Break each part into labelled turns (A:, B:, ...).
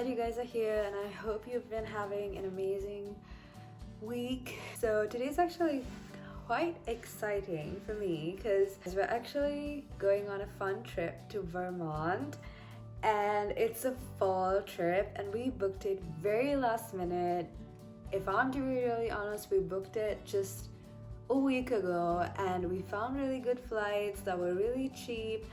A: glad you guys are here and I hope you've been having an amazing week. So today's actually quite exciting for me because we're actually going on a fun trip to Vermont, and it's a fall trip and we booked it very last minute. If I'm to be really honest, we booked it just a week ago and we found really good flights that were really cheap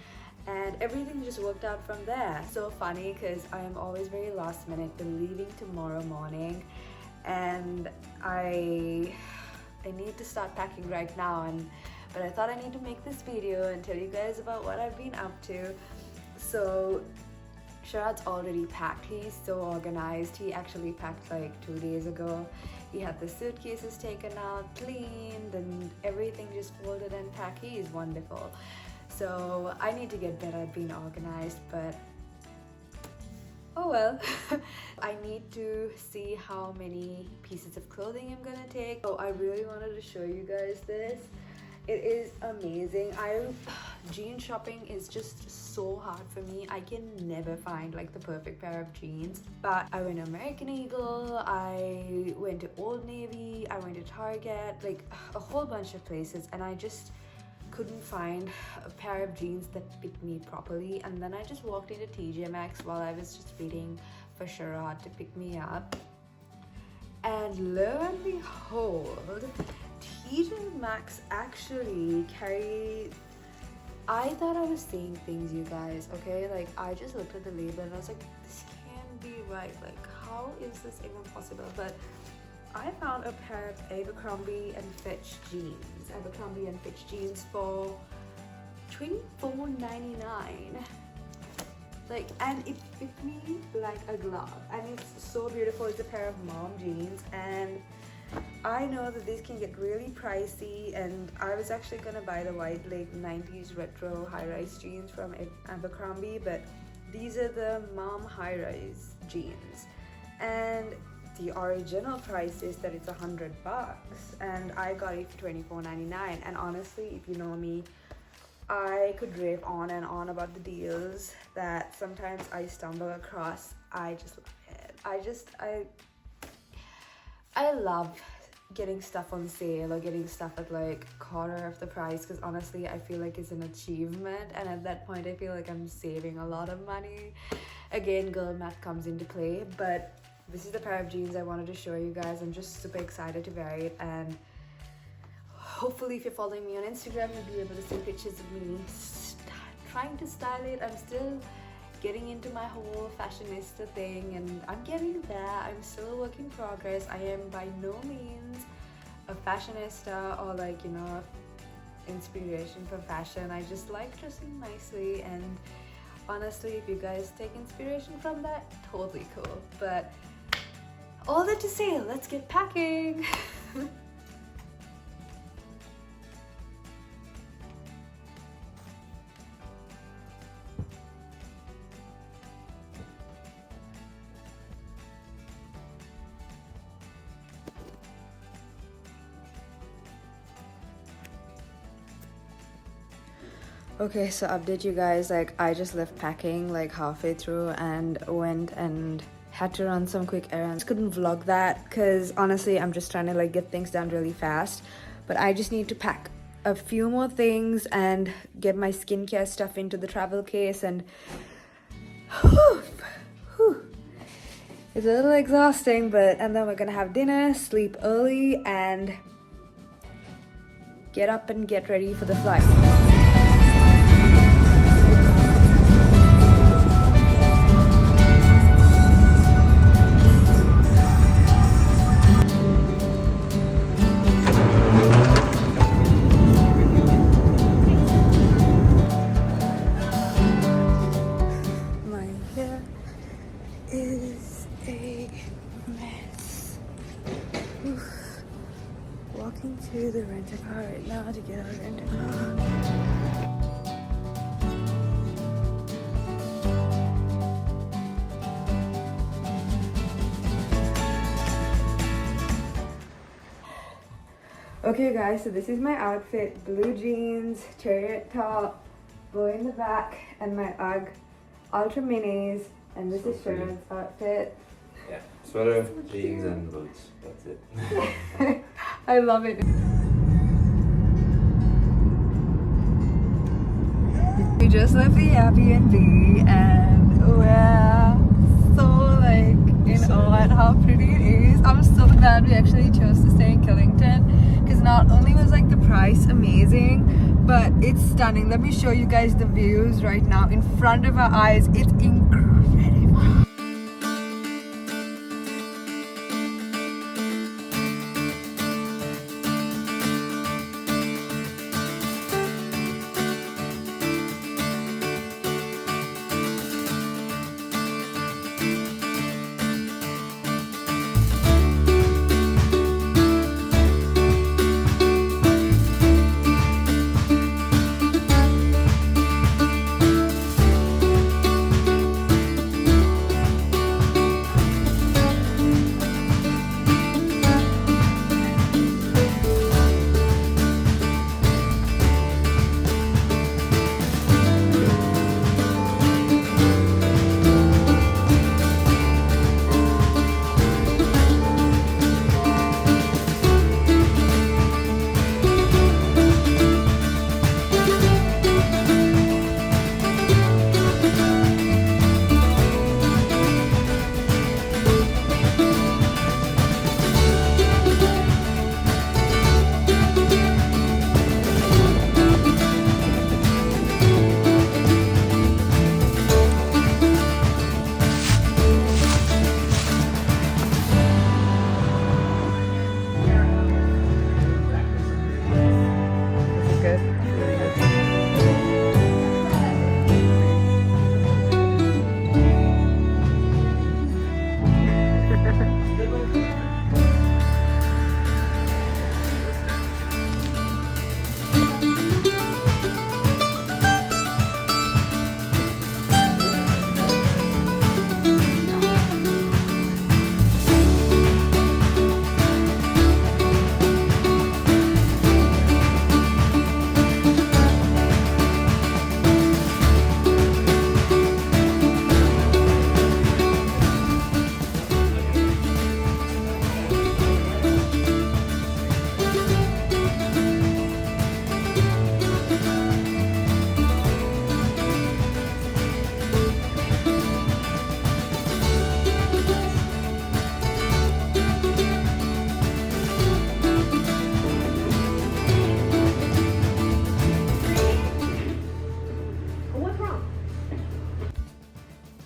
A: and everything just worked out from there. So funny because I am always very last minute. We're leaving tomorrow morning and I need to start packing right now, but I thought I need to make this video and tell you guys about what I've been up to. So Sharad's already packed. He's so organized. He actually packed like 2 days ago. He had the suitcases taken out, cleaned, and everything just folded and packed. He is wonderful. So I need to get better at being organized, but oh well. I need to see how many pieces of clothing I'm gonna take. So I really wanted to show you guys this. It is amazing. Jean shopping is just so hard for me. I can never find like the perfect pair of jeans. But I went to American Eagle, I went to Old Navy, I went to Target, like a whole bunch of places, and I just couldn't find a pair of jeans that fit me properly. And then I just walked into TJ Maxx while I was just waiting for Sharad to pick me up, and lo and behold, TJ Maxx actually carried... I thought I was seeing things, you guys, okay? Like I just looked at the label and I was like, this can't be right. Like how is this even possible? But I found a pair of Abercrombie and Fitch jeans for $24.99. Like, and it fit me like a glove, and it's so beautiful. It's a pair of mom jeans, and I know that these can get really pricey, and I was actually gonna buy the white like 90s retro high-rise jeans from Abercrombie, but these are the mom high-rise jeans, and the original price is that it's $100, and I got it for $24.99. And honestly, if you know me, I could rave on and on about the deals that sometimes I stumble across. I just love it. I love getting stuff on sale or getting stuff at like quarter of the price, because honestly I feel like it's an achievement, and at that point I feel like I'm saving a lot of money. Again, girl math comes into play, but this is the pair of jeans I wanted to show you guys. I'm just super excited to wear it, and hopefully if you're following me on Instagram, you'll be able to see pictures of me trying to style it. I'm still getting into my whole fashionista thing, and I'm getting there. I'm still a work in progress. I am by no means a fashionista or like, you know, inspiration for fashion. I just like dressing nicely, and honestly, if you guys take inspiration from that, totally cool. But all that to say, let's get packing. Okay, so update you guys, like I just left packing like halfway through and went and had to run some quick errands. Couldn't vlog that because honestly I'm just trying to like get things done really fast, but I just need to pack a few more things and get my skincare stuff into the travel case, and it's a little exhausting, and then we're gonna have dinner, sleep early, and get up and get ready for the flight. Walking to the rent-a-car right now to get our rent-a-car. Okay guys, so this is my outfit. Blue jeans, chariot top, bow in the back, and my UGG Ultra Minis, And this is Sharon's outfit.
B: Yeah, sweater, jeans, and boots. That's it.
A: I love it. We just left the Airbnb and we're so like in awe at how pretty it is. I'm so glad we actually chose to stay in Killington because not only was like the price amazing, but it's stunning. Let me show you guys the views right now in front of our eyes. It's incredible.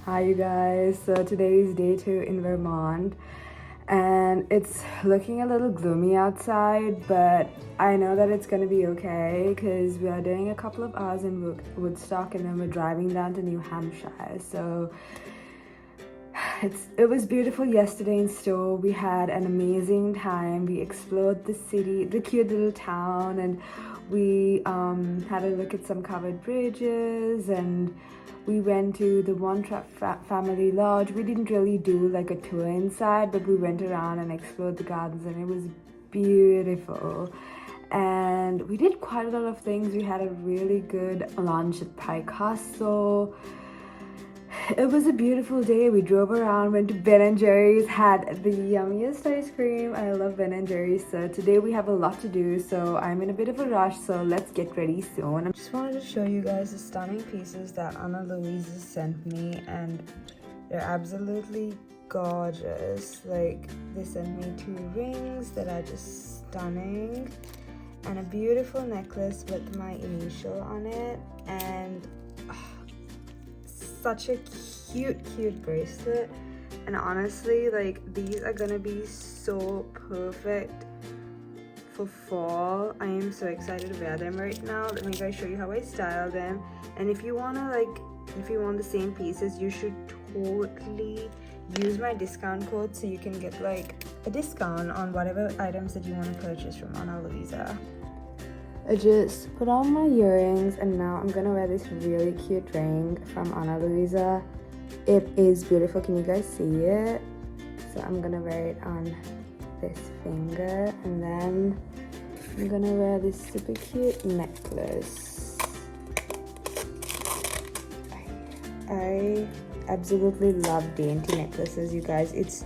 A: Hi you guys, so today is day 2 in Vermont and it's looking a little gloomy outside, but I know that it's gonna be okay because we are doing a couple of hours in Woodstock and then we're driving down to New Hampshire. So it was beautiful yesterday in Stowe. We had an amazing time. We explored the city, the cute little town, and we had a look at some covered bridges, and we went to the Trapp family lodge. We didn't really do like a tour inside, but we went around and explored the gardens and it was beautiful. And we did quite a lot of things. We had a really good lunch at Pike Castle. It was a beautiful day. We drove around, went to Ben & Jerry's, had the yummiest ice cream. I love Ben & Jerry's. So today we have a lot to do, so I'm in a bit of a rush, so let's get ready soon. I just wanted to show you guys the stunning pieces that Luisa sent me, and they're absolutely gorgeous. Like, they sent me 2 rings that are just stunning, and a beautiful necklace with my initial on it, and such a cute bracelet. And honestly, like, these are gonna be so perfect for fall. I am so excited to wear them right now. Let me guys show you how I style them. And if you want the same pieces, you should totally use my discount code so you can get like a discount on whatever items that you want to purchase from Luisa. I just put on my earrings and now I'm gonna wear this really cute ring from Luisa. It is beautiful. Can you guys see it? So I'm gonna wear it on this finger, and then I'm gonna wear this super cute necklace. I absolutely love dainty necklaces, you guys. It's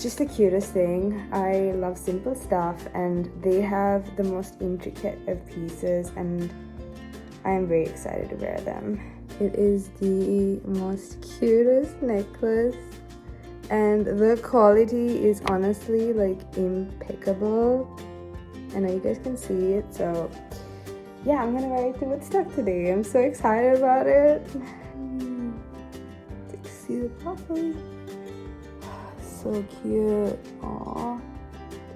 A: just the cutest thing. I love simple stuff, and they have the most intricate of pieces, and I am very excited to wear them. It is the most cutest necklace, and the quality is honestly like impeccable. I know you guys can see it, so yeah, I'm gonna wear it to Woodstock today. I'm so excited about it. See it properly. So cute. Aww,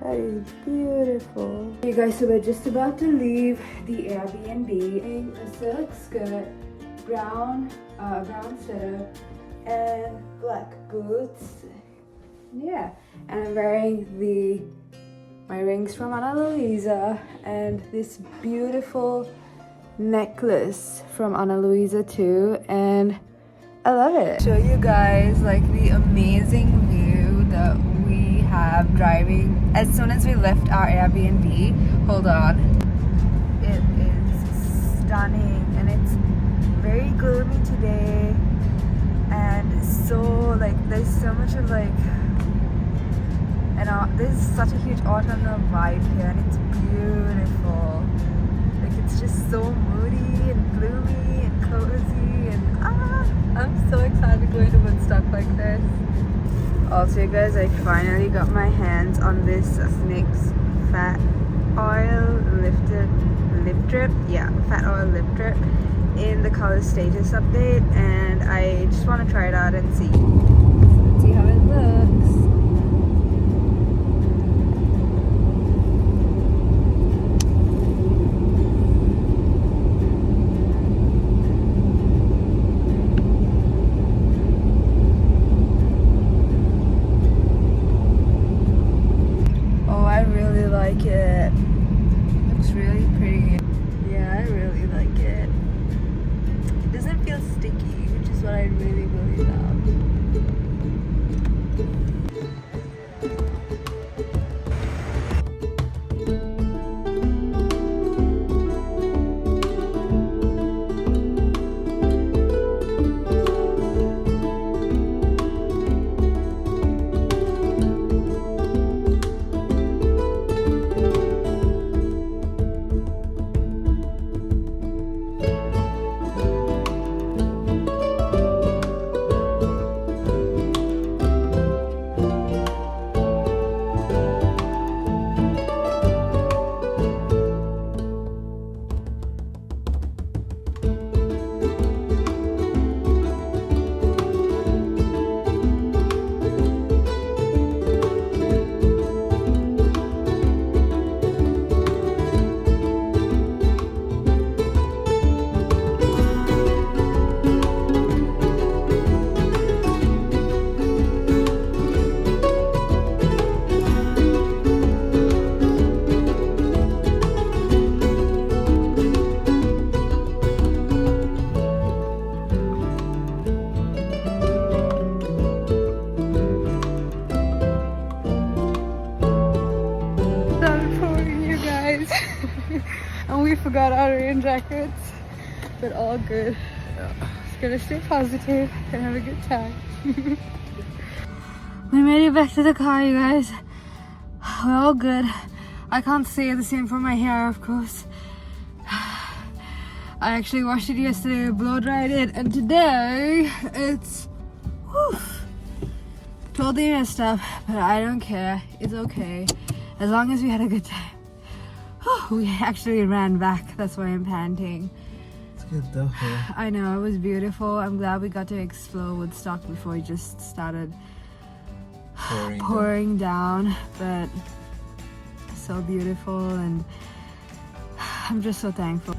A: that is beautiful. Okay guys, so we're just about to leave the Airbnb. In a silk skirt, brown sweater, and black boots. Yeah, and I'm wearing my rings from Luisa and this beautiful necklace from Luisa too, and I love it. Show you guys like the amazing view that we have driving as soon as we left our Airbnb. Hold on. It is stunning, and it's very gloomy today, and so like there's so much of like, there's such a huge autumnal vibe here, and it's beautiful. Like it's just so moody and gloomy and cozy, and I'm so excited going to Woodstock like this. Also, you guys, I finally got my hands on this NYX fat oil lip drip. Yeah, fat oil lip drip in the color status update, and I just want to try it out and see how it looks. It looks really pretty. Yeah, I really like it. It doesn't feel sticky, which is what I really love. And we forgot our rain jackets, but all good. Just gonna stay positive and have a good time. We made it back to the car, you guys. We're all good. I can't say the same for my hair, of course. I actually washed it yesterday, blow dried it, and today it's totally messed up, but I don't care. It's okay, as long as we had a good time. We actually ran back, that's why I'm panting.
B: It's good though, yeah.
A: I know, it was beautiful. I'm glad we got to explore Woodstock before it just started pouring down. But so beautiful, and I'm just so thankful.